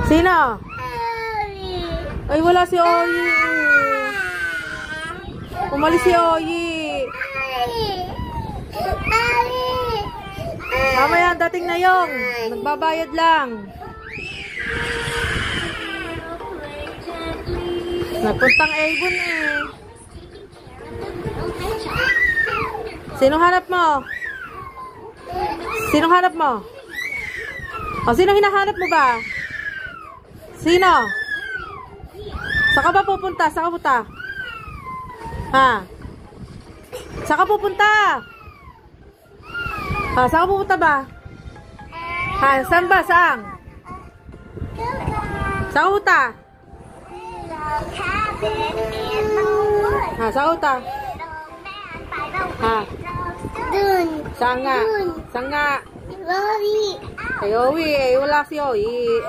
Sino? Ay, wala si Oyi. Umalis si Oyi. Mamaya dating na yung. Nagbabayad lang. Nagpuntang Avon eh. Sinong hanap mo? Sinong hanap mo? O, sino hinahanap mo ba? Sino? Saan ka ba pupunta? Saan ka pupunta? Ha? Saan ka pupunta? Ha? Saan ka pupunta ba? Ha? Saan ba? Saan? Saan ka pupunta? Ha? Saan ka pupunta? Ha? Dun. Saan nga? Saan nga? Lori. Kay Owi. Eh, wala si Owi.